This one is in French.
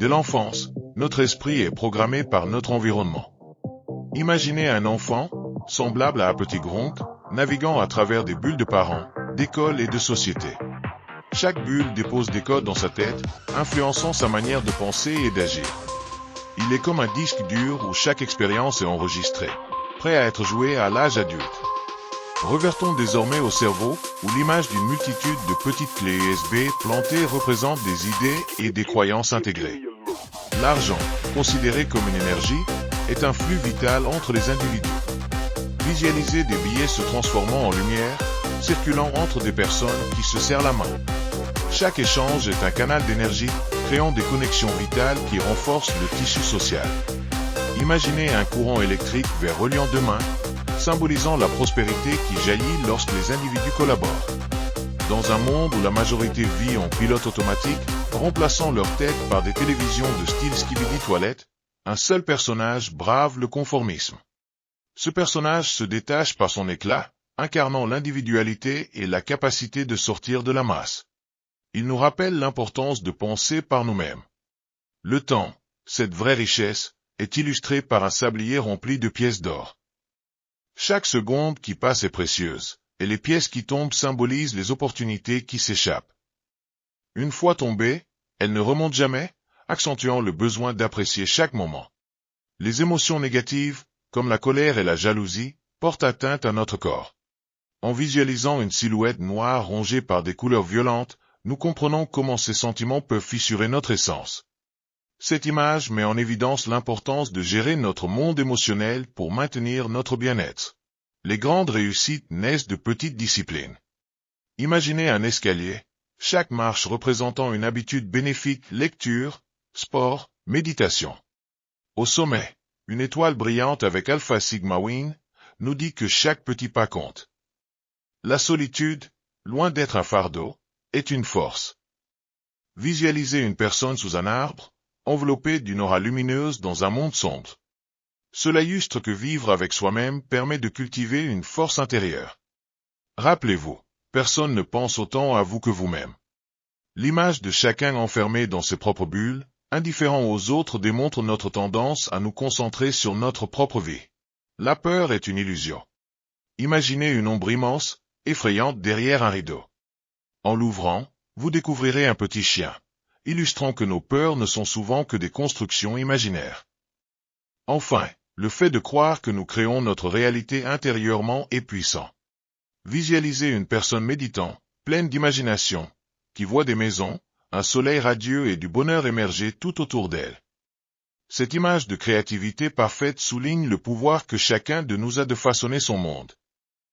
Dès l'enfance, notre esprit est programmé par notre environnement. Imaginez un enfant, semblable à un petit Gronk, naviguant à travers des bulles de parents, d'école et de société. Chaque bulle dépose des codes dans sa tête, influençant sa manière de penser et d'agir. Il est comme un disque dur où chaque expérience est enregistrée, prêt à être joué à l'âge adulte. Revertons désormais au cerveau, où l'image d'une multitude de petites clés USB plantées représente des idées et des croyances intégrées. L'argent, considéré comme une énergie, est un flux vital entre les individus. Visualisez des billets se transformant en lumière, circulant entre des personnes qui se serrent la main. Chaque échange est un canal d'énergie, créant des connexions vitales qui renforcent le tissu social. Imaginez un courant électrique vers reliant deux mains, symbolisant la prospérité qui jaillit lorsque les individus collaborent. Dans un monde où la majorité vit en pilote automatique, remplaçant leur tête par des télévisions de style Skibidi Toilette, un seul personnage brave le conformisme. Ce personnage se détache par son éclat, incarnant l'individualité et la capacité de sortir de la masse. Il nous rappelle l'importance de penser par nous-mêmes. Le temps, cette vraie richesse, est illustré par un sablier rempli de pièces d'or. Chaque seconde qui passe est précieuse, et les pièces qui tombent symbolisent les opportunités qui s'échappent. Une fois tombées, elles ne remontent jamais, accentuant le besoin d'apprécier chaque moment. Les émotions négatives, comme la colère et la jalousie, portent atteinte à notre corps. En visualisant une silhouette noire rongée par des couleurs violentes, nous comprenons comment ces sentiments peuvent fissurer notre essence. Cette image met en évidence l'importance de gérer notre monde émotionnel pour maintenir notre bien-être. Les grandes réussites naissent de petites disciplines. Imaginez un escalier, chaque marche représentant une habitude bénéfique: lecture, sport, méditation. Au sommet, une étoile brillante avec Alpha Sigma Wing nous dit que chaque petit pas compte. La solitude, loin d'être un fardeau, est une force. Visualisez une personne sous un arbre, enveloppée d'une aura lumineuse dans un monde sombre. Cela illustre que vivre avec soi-même permet de cultiver une force intérieure. Rappelez-vous, personne ne pense autant à vous que vous-même. L'image de chacun enfermé dans ses propres bulles, indifférent aux autres, démontre notre tendance à nous concentrer sur notre propre vie. La peur est une illusion. Imaginez une ombre immense, effrayante derrière un rideau. En l'ouvrant, vous découvrirez un petit chien, illustrant que nos peurs ne sont souvent que des constructions imaginaires. Enfin, le fait de croire que nous créons notre réalité intérieurement est puissant. Visualisez une personne méditant, pleine d'imagination, qui voit des maisons, un soleil radieux et du bonheur émerger tout autour d'elle. Cette image de créativité parfaite souligne le pouvoir que chacun de nous a de façonner son monde.